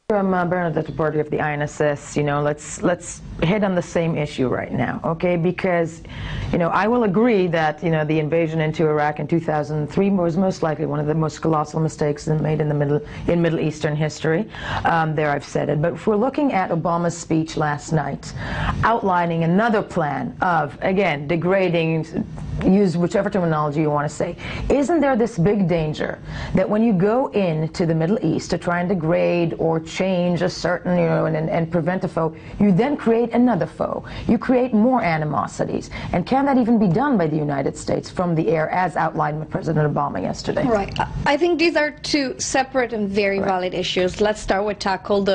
From Benedetta Berti of the INSS, let's hit on the same issue right now, okay? Because, I will agree that, the invasion into Iraq in 2003 was most likely one of the most colossal mistakes made in Middle Eastern history. There I've said it. But if we're looking at Obama's speech last night, outlining another plan of, again, degrading, use whichever terminology you want to say, isn't there this big danger that when you go into the Middle East to try and degrade or change a certain, and prevent a foe, you then create another foe. You create more animosities. And can that even be done by the United States from the air, as outlined by President Obama yesterday? Right. I think these are two separate and very valid issues. Let's start with tackle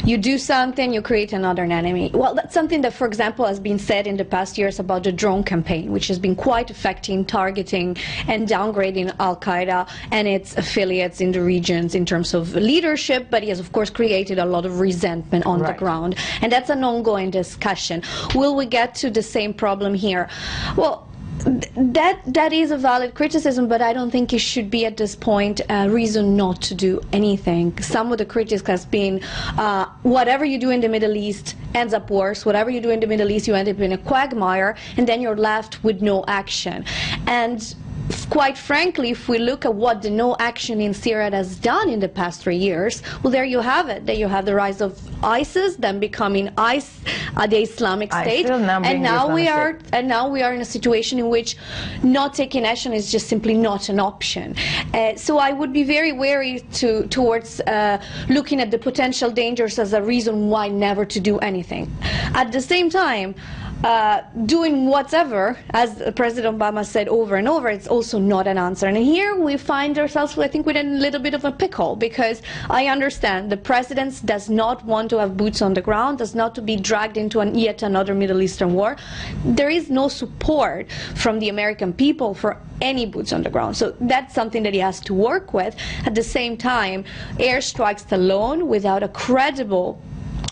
you do something, you create another enemy. Well, that's something that, for example, has been said in the past years about the drone campaign, which has been quite effective, targeting and downgrading Al-Qaeda and its affiliates in the regions in terms of leadership, but he has, of course, created a lot of resentment on the ground. And that's an ongoing discussion. Will we get to the same problem here? Well, that is a valid criticism, but I don't think it should be at this point a reason not to do anything. Some of the criticism has been whatever you do in the Middle East ends up worse. Whatever you do in the Middle East, you end up in a quagmire, and then you're left with no action. And quite frankly, if we look at what the no action in Syria has done in the past 3 years, well, there you have it. There you have the rise of ISIS, then becoming the Islamic State, and now we are in a situation in which not taking action is just simply not an option. So I would be very wary towards looking at the potential dangers as a reason why never to do anything. At the same time, doing whatever, as President Obama said over and over, it's also not an answer. And here we find ourselves, I think, with a little bit of a pickle, because I understand the president does not want to have boots on the ground, does not to be dragged into yet another Middle Eastern war. There is no support from the American people for any boots on the ground. So that's something that he has to work with. At the same time, airstrikes alone without a credible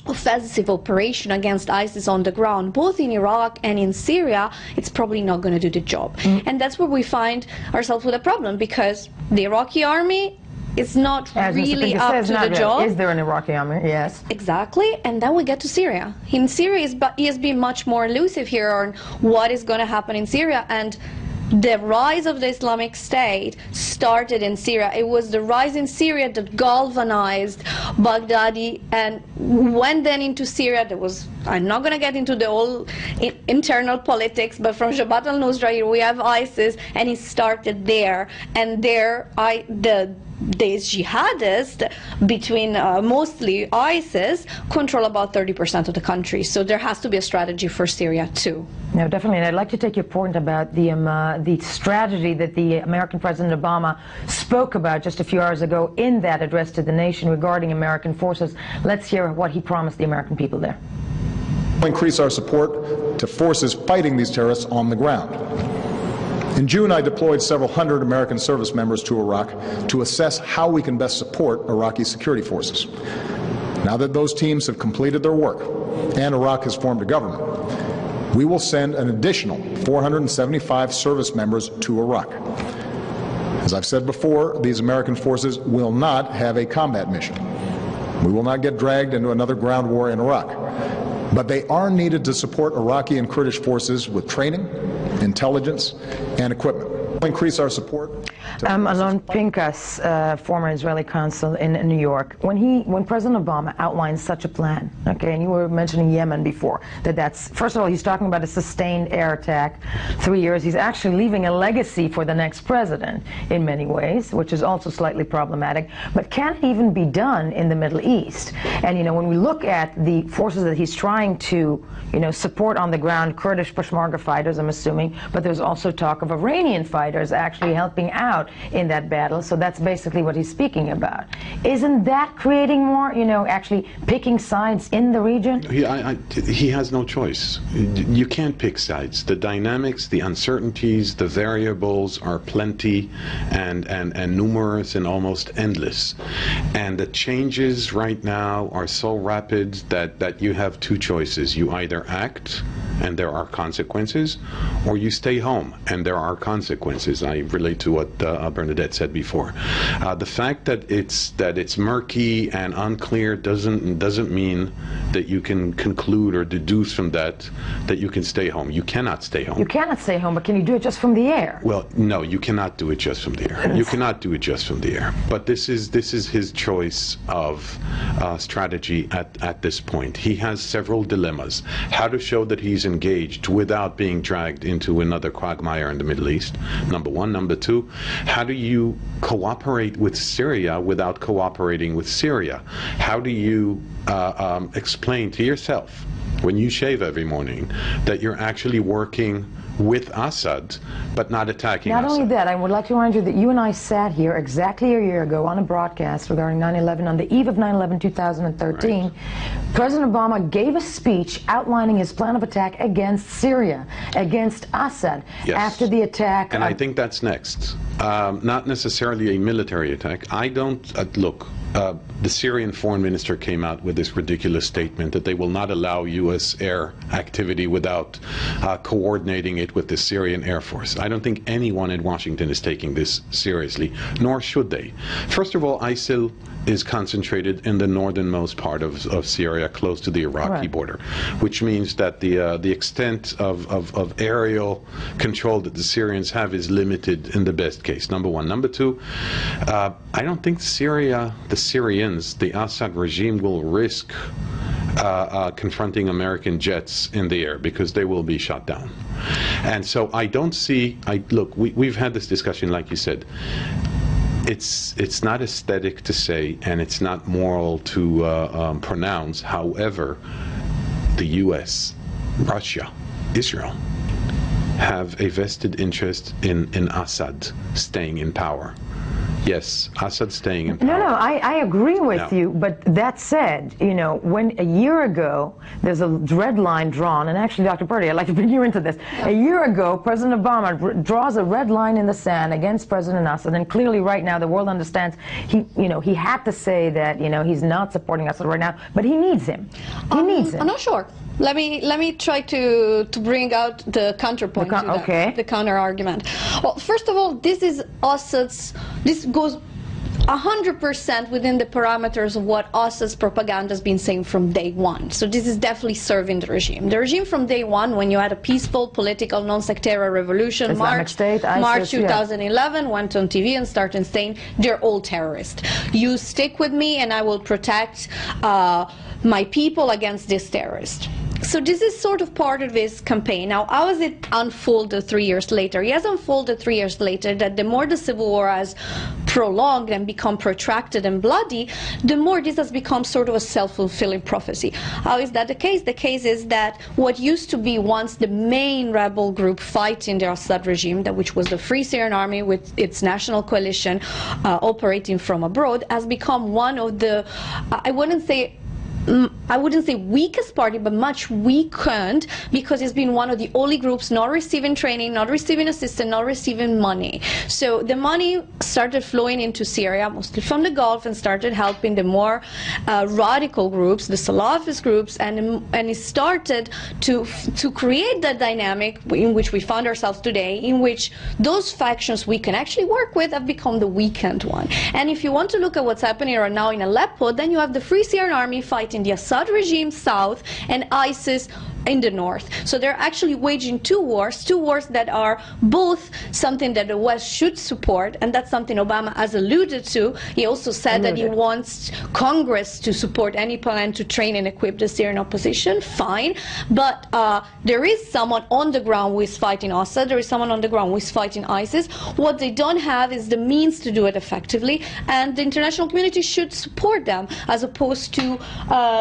offensive operation against ISIS on the ground, both in Iraq and in Syria, it's probably not going to do the job. And that's where we find ourselves with a problem, because the Iraqi army is not really up to the job. Is there an Iraqi army? Yes. Exactly. And then we get to Syria. In Syria, he has been much more elusive here on what is going to happen in Syria. And the rise of the Islamic State started in Syria. It was the rise in Syria that galvanized Baghdadi and went then into Syria. There was, I'm not going to get into the whole internal politics, but from Jabhat al-Nusra here we have ISIS, and it started there. And there, these jihadists, between mostly ISIS, control about 30% of the country. So there has to be a strategy for Syria too. No, definitely. And I'd like to take your point about the strategy that the American President Obama spoke about just a few hours ago in that address to the nation regarding American forces. Let's hear what he promised the American people there. Increase our support to forces fighting these terrorists on the ground. In June, I deployed several hundred American service members to Iraq to assess how we can best support Iraqi security forces. Now that those teams have completed their work and Iraq has formed a government, we will send an additional 475 service members to Iraq. As I've said before, these American forces will not have a combat mission. We will not get dragged into another ground war in Iraq. But they are needed to support Iraqi and Kurdish forces with training, intelligence, and equipment. We'll increase our support. Alon Pinkas, former Israeli consul in New York, when President Obama outlined such a plan, okay, and you were mentioning Yemen before, that's, first of all, he's talking about a sustained air attack, 3 years. He's actually leaving a legacy for the next president in many ways, which is also slightly problematic. But can it even be done in the Middle East? And, when we look at the forces that he's trying to, support on the ground, Kurdish Peshmerga fighters, I'm assuming, but there's also talk of Iranian fighters actually helping out in that battle. So that's basically what he's speaking about. Isn't that creating more, actually picking sides in the region? He has no choice. You can't pick sides. The dynamics, the uncertainties, the variables are plenty and numerous and almost endless. And the changes right now are so rapid that you have two choices. You either act and there are consequences, or you stay home and there are consequences. I relate to what Bernadette said before. The fact that it's murky and unclear doesn't mean that you can conclude or deduce from that you can stay home. You cannot stay home. You cannot stay home, but can you do it just from the air? Well, no, you cannot do it just from the air. You cannot do it just from the air. But this is his choice of strategy at this point. He has several dilemmas. How to show that he's engaged without being dragged into another quagmire in the Middle East, number one. Number two, how do you cooperate with Syria without cooperating with Syria? How do you explain to yourself, when you shave every morning, that you're actually working with Assad, but not attacking Assad? Not only that, I would like to remind you that you and I sat here exactly a year ago on a broadcast regarding 9/11, on the eve of 9/11, 2013. Right. President Obama gave a speech outlining his plan of attack against Syria, against Assad, yes, after the attack. And I think that's next. Not necessarily a military attack. I don't, look, the Syrian foreign minister came out with this ridiculous statement that they will not allow U.S. air activity without coordinating it with the Syrian Air Force. I don't think anyone in Washington is taking this seriously, nor should they. First of all, ISIL is concentrated in the northernmost part of Syria, close to the Iraqi border, which means that the extent of aerial control that the Syrians have is limited in the best case, number one. Number two, I don't think Syria, the Syrians, the Assad regime will risk confronting American jets in the air, because they will be shot down. And so I don't see, look, we've had this discussion, like you said. It's not aesthetic to say, and it's not moral to pronounce. However, the U.S., Russia, Israel have a vested interest in Assad staying in power. Yes, Assad staying in power. No, I agree with you, but that said, you know, when a year ago, there's a red line drawn, and actually, Dr. Berti, I'd like to bring you into this. A year ago, President Obama draws a red line in the sand against President Assad, and clearly right now the world understands he had to say that, he's not supporting Assad right now, but he needs him. He needs him. I'm not sure. Let me try to bring out the counterpoint to that, the counter argument. Well, first of all, this is Assad's. This goes 100% within the parameters of what Assad's propaganda has been saying from day one. So this is definitely serving the regime. The regime from day one, when you had a peaceful, political, non-sectarian revolution, March 2011, went on TV and started saying, they're all terrorists. You stick with me and I will protect my people against this terrorist. So this is sort of part of his campaign. Now, how has it unfolded 3 years later? He has unfolded 3 years later that the more the civil war has prolonged and become protracted and bloody, the more this has become sort of a self-fulfilling prophecy. How is that the case? The case is that what used to be once the main rebel group fighting the Assad regime, which was the Free Syrian Army with its national coalition operating from abroad, has become one of the, I wouldn't say weakest party, but much weakened, because it's been one of the only groups not receiving training, not receiving assistance, not receiving money. So the money started flowing into Syria, mostly from the Gulf, and started helping the more radical groups, the Salafist groups, and it started to create that dynamic in which we found ourselves today, in which those factions we can actually work with have become the weakened one. And if you want to look at what's happening right now in Aleppo, then you have the Free Syrian Army fighting the Assad regime south and ISIS in the north. So they're actually waging two wars that are both something that the West should support, and that's something Obama has alluded to. He also said that he wants Congress to support any plan to train and equip the Syrian opposition. Fine, but there is someone on the ground who is fighting Assad, there is someone on the ground who is fighting ISIS. What they don't have is the means to do it effectively, and the international community should support them, as opposed to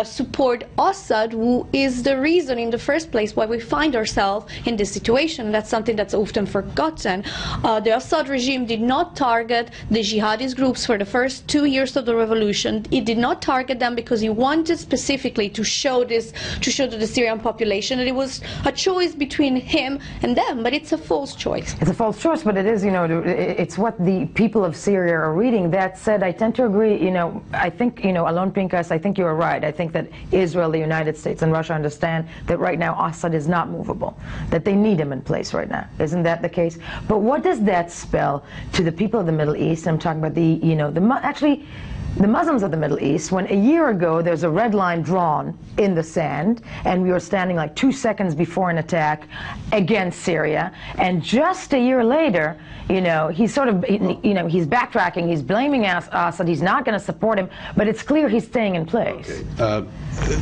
support Assad, who is the reason in the first place why we find ourselves in this situation. That's something that's often forgotten. The Assad regime did not target the jihadist groups for the first 2 years of the revolution. It did not target them because he wanted specifically to show to the Syrian population that it was a choice between him and them, but it's a false choice. It's a false choice, but it is, it's what the people of Syria are reading. That said, I tend to agree, I think, Alon Pinkas, I think you are right. I think that Israel, the United States, and Russia understand that that right now Assad is not movable, that they need him in place right now. Isn't that the case? But what does that spell to the people of the Middle East? I'm talking about the Muslims of the Middle East, when a year ago there's a red line drawn in the sand and we were standing like 2 seconds before an attack against Syria, and just a year later, he's sort of, he's backtracking, he's blaming Assad, he's not going to support him, but it's clear he's staying in place. Okay.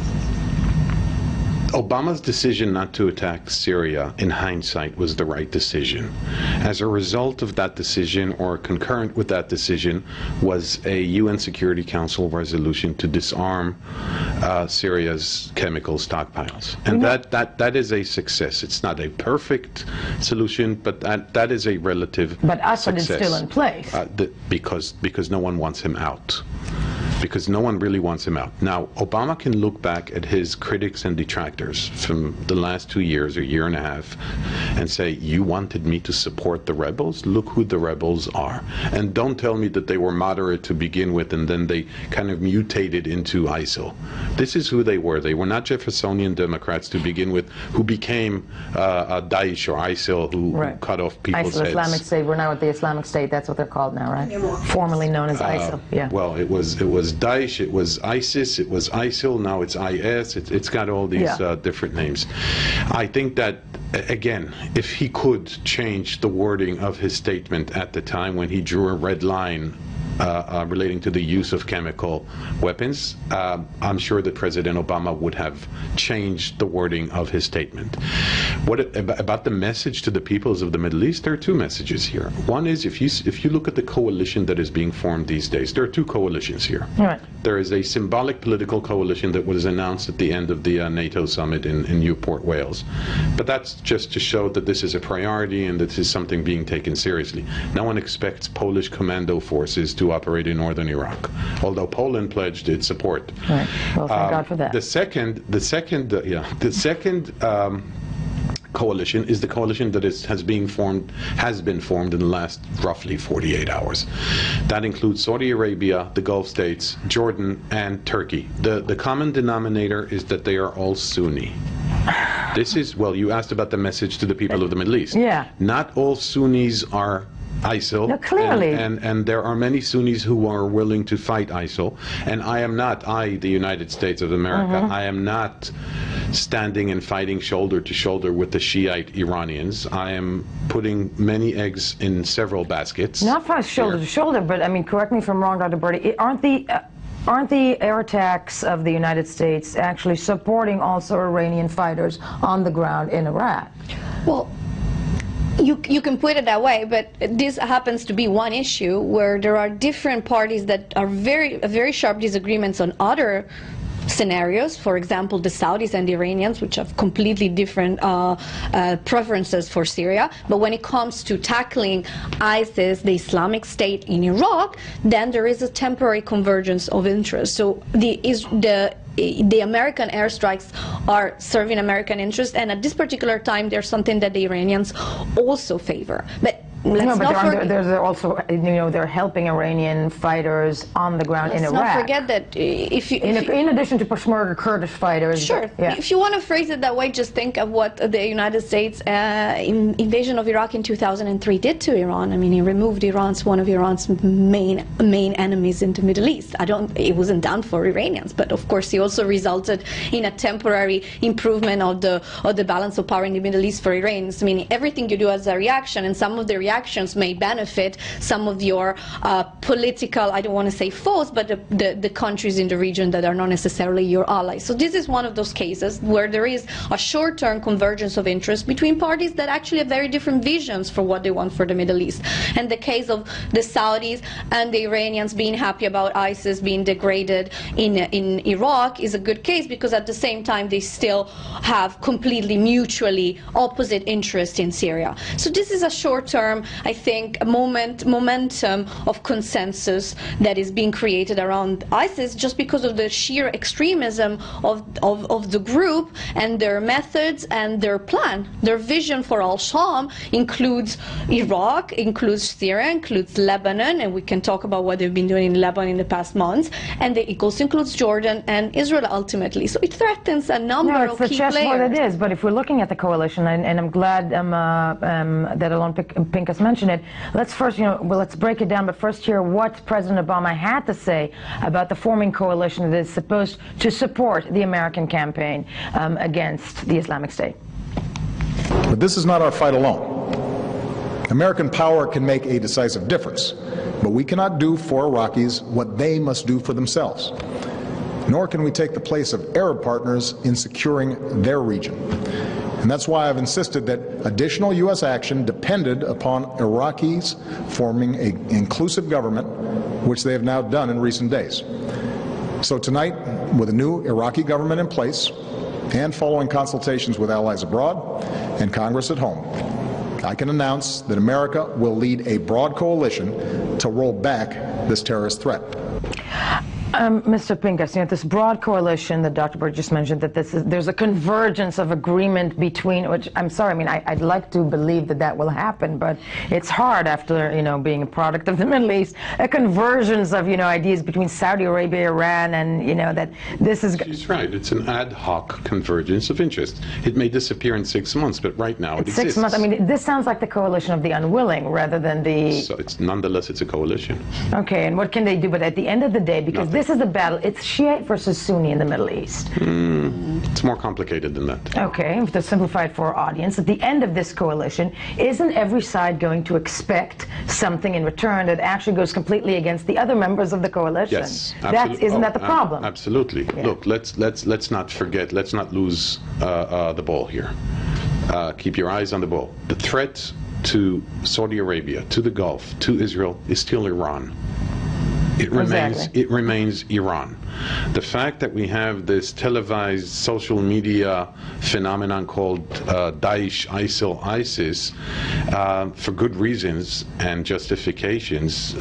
Obama's decision not to attack Syria, in hindsight, was the right decision. As a result of that decision, or concurrent with that decision, was a UN Security Council resolution to disarm Syria's chemical stockpiles. And that is a success. It's not a perfect solution, but that is a relative But Assad success. is still in place. Because no one wants him out. Because no one really wants him out. Now, Obama can look back at his critics and detractors from the last 2 years or year and a half and say, you wanted me to support the rebels? Look who the rebels are. And don't tell me that they were moderate to begin with and then they kind of mutated into ISIL. This is who they were. They were not Jeffersonian Democrats to begin with, who became Daesh or ISIL, who cut off people's ISIL, heads. Islamic State. We're now at the Islamic State. That's what they're called now, right? Formerly known as ISIL. Yeah. Well, it was Daesh, it was ISIS, it was ISIL, now it's IS, it's got all these different names. I think that, again, if he could change the wording of his statement at the time when he drew a red line relating to the use of chemical weapons, I'm sure that President Obama would have changed the wording of his statement. What about the message to the peoples of the Middle East? There are two messages here. One is, if you look at the coalition that is being formed these days, there are two coalitions here. Right. There is a symbolic political coalition that was announced at the end of the NATO summit in Newport, Wales. But that's just to show that this is a priority and that this is something being taken seriously. No one expects Polish commando forces to operate in northern Iraq, although Poland pledged its support. Right. Well, thank God for that. The second coalition is the coalition that has been formed in the last roughly 48 hours. That includes Saudi Arabia, the Gulf states, Jordan, and Turkey. The common denominator is that they are all Sunni. This is, well, you asked about the message to the people of the Middle East. Yeah. Not all Sunnis are ISIL. No, clearly. And there are many Sunnis who are willing to fight ISIL. And the United States of America, I am not standing and fighting shoulder to shoulder with the Shiite Iranians. I am putting many eggs in several baskets. Not from shoulder to shoulder, but I mean, correct me if I'm wrong, Dr. Berti, aren't the air attacks of the United States actually supporting also Iranian fighters on the ground in Iraq? Well, you can put it that way, but this happens to be one issue where there are different parties that are very sharp disagreements on other scenarios. For example, the Saudis and the Iranians, which have completely different preferences for Syria. But when it comes to tackling ISIS, the Islamic State in Iraq, then there is a temporary convergence of interest. So the American airstrikes are serving American interests, and at this particular time, there's something that the Iranians also favor. But they're also, they're helping Iranian fighters on the ground in Iraq. Let's not forget that in addition to Peshmerga Kurdish fighters. Sure. If you want to phrase it that way, just think of what the United States invasion of Iraq in 2003 did to Iran. I mean, it removed one of Iran's main enemies in the Middle East. It wasn't done for Iranians, but of course, it also resulted in a temporary improvement of the balance of power in the Middle East for Iranians. I mean, everything you do as a reaction, and some of the reactions may benefit some of your political, I don't want to say foes, but the countries in the region that are not necessarily your allies. So this is one of those cases where there is a short-term convergence of interest between parties that actually have very different visions for what they want for the Middle East. And the case of the Saudis and the Iranians being happy about ISIS being degraded in Iraq is a good case, because at the same time they still have completely mutually opposite interests in Syria. So this is a short-term long-term, I think, momentum of consensus that is being created around ISIS just because of the sheer extremism of the group and their methods and their plan. Their vision for al-Sham includes Iraq, includes Syria, includes Lebanon, and we can talk about what they've been doing in Lebanon in the past months, and it also includes Jordan and Israel ultimately. So it threatens a number of key players. Well, it is, but if we're looking at the coalition, and I'm glad that Alon Pincus mentioned it, let's first, let's break it down, but first hear what President Obama had to say about the forming coalition that is supposed to support the American campaign against the Islamic State. But this is not our fight alone. American power can make a decisive difference, but we cannot do for Iraqis what they must do for themselves. Nor can we take the place of Arab partners in securing their region. And that's why I've insisted that additional U.S. action depended upon Iraqis forming an inclusive government, which they have now done in recent days. So tonight, with a new Iraqi government in place, and following consultations with allies abroad and Congress at home, I can announce that America will lead a broad coalition to roll back this terrorist threat. Mr. Pincus, this broad coalition that Dr. Berti just mentioned, that there's a convergence of agreement between, which I'm sorry, I'd like to believe that will happen, but it's hard after, being a product of the Middle East, a convergence of, ideas between Saudi Arabia, Iran, and, that this is... She's right. It's an ad hoc convergence of interest. It may disappear in 6 months, but right now it exists. 6 months. This sounds like the coalition of the unwilling rather than the... So nonetheless, it's a coalition. Okay, and what can they do? But at the end of the day, because this is a battle, it's Shiite versus Sunni in the Middle East. It's more complicated than that. Okay, to simplify it for our audience, at the end of this coalition, isn't every side going to expect something in return that actually goes completely against the other members of the coalition? Yes, absolutely. Isn't that the problem? Absolutely. Yeah. Look, let's not forget, let's not lose the ball here. Keep your eyes on the ball. The threat to Saudi Arabia, to the Gulf, to Israel is still Iran. It remains Iran. The fact that we have this televised social media phenomenon called Daesh, ISIL, ISIS, for good reasons and justifications,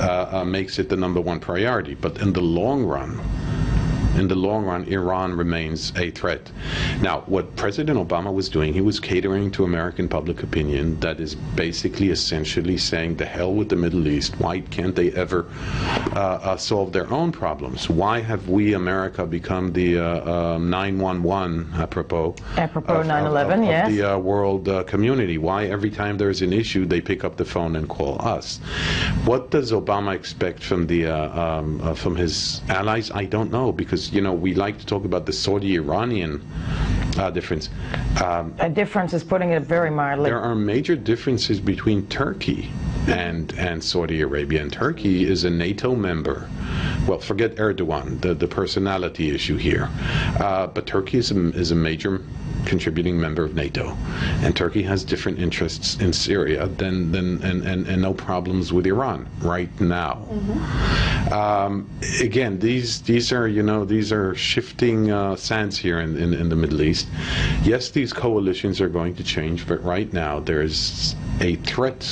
makes it the #1 priority. But in the long run, Iran remains a threat. Now, what President Obama was doing, he was catering to American public opinion that is basically essentially saying, the hell with the Middle East. Why can't they ever solve their own problems? Why have we, America, become the 911, apropos 9/11, yes, of the world community? Why every time there's an issue, they pick up the phone and call us? What does Obama expect from from his allies? I don't know, because we like to talk about the Saudi-Iranian difference. A difference is putting it very mildly. There are major differences between Turkey and Saudi Arabia. And Turkey is a NATO member. Well, forget Erdogan, the personality issue here. But Turkey is a major contributing member of NATO, and Turkey has different interests in Syria and no problems with Iran right now. Again, these are shifting sands here in the Middle East. Yes, these coalitions are going to change, but right now there is a threat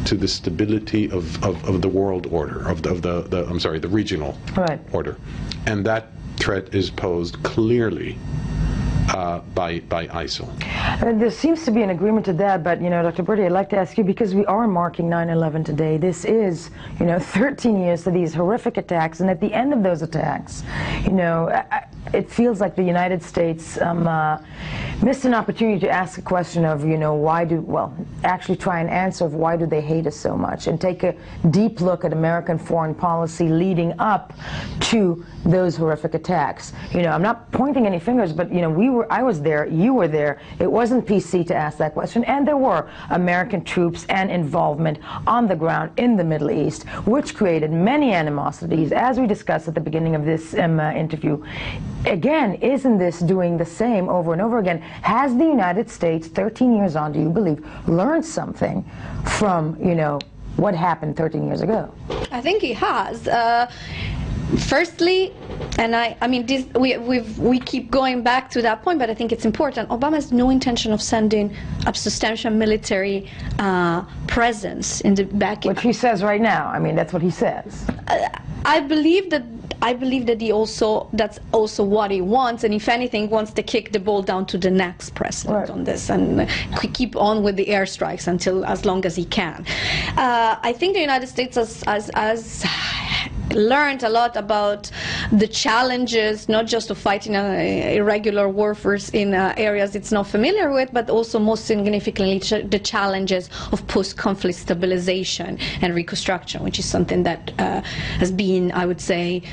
to the stability of the world order, of the regional order, and that threat is posed clearly by ISIL. There seems to be an agreement to that, but Dr. Berti, I'd like to ask you, because we are marking 9/11 today. This is 13 years to these horrific attacks, and at the end of those attacks, it feels like the United States missed an opportunity to ask a question of actually try and answer of why do they hate us so much, and take a deep look at American foreign policy leading up to those horrific attacks. I'm not pointing any fingers, but I was there, you were there. It wasn't PC to ask that question, and there were American troops and involvement on the ground in the Middle East, which created many animosities, as we discussed at the beginning of this interview. Again, isn't this doing the same over and over again? Has the United States, 13 years on, do you believe, learned something from, what happened 13 years ago? I think it has. Firstly, And I mean, we keep going back to that point, but I think it's important. Obama has no intention of sending a substantial military presence in the back. Which he says right now. I mean, that's what he says. I believe that that's also what he wants, and if anything, wants to kick the ball down to the next president on this, and keep on with the airstrikes as long as he can. I think the United States has learned a lot about the challenges, not just of fighting irregular warfare in areas it's not familiar with, but also most significantly the challenges of post-conflict stabilization and reconstruction, which is something that has been, I would say,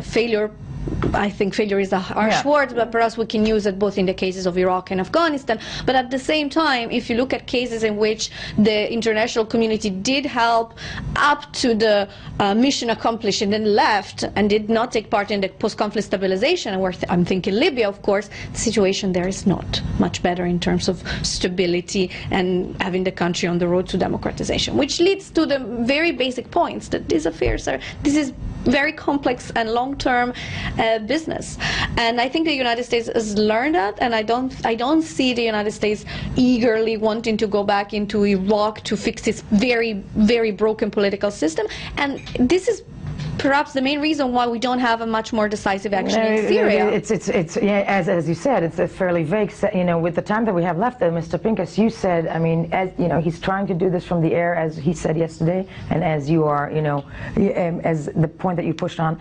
failure. I think failure is a harsh word, but perhaps we can use it both in the cases of Iraq and Afghanistan. But at the same time, if you look at cases in which the international community did help up to the mission accomplished and then left and did not take part in the post-conflict stabilization, and I'm thinking Libya, of course, the situation there is not much better in terms of stability and having the country on the road to democratization, which leads to the very basic points that these affairs this is very complex and long-term business, and I think the United States has learned that, and I don't see the United States eagerly wanting to go back into Iraq to fix its very, very broken political system, and this is perhaps the main reason why we don't have a much more decisive action in Syria. It's as you said, it's a fairly vague. With the time that we have left, Mr. Pincus, you said, I mean, he's trying to do this from the air, as he said yesterday, and as you are, as the point that you pushed on.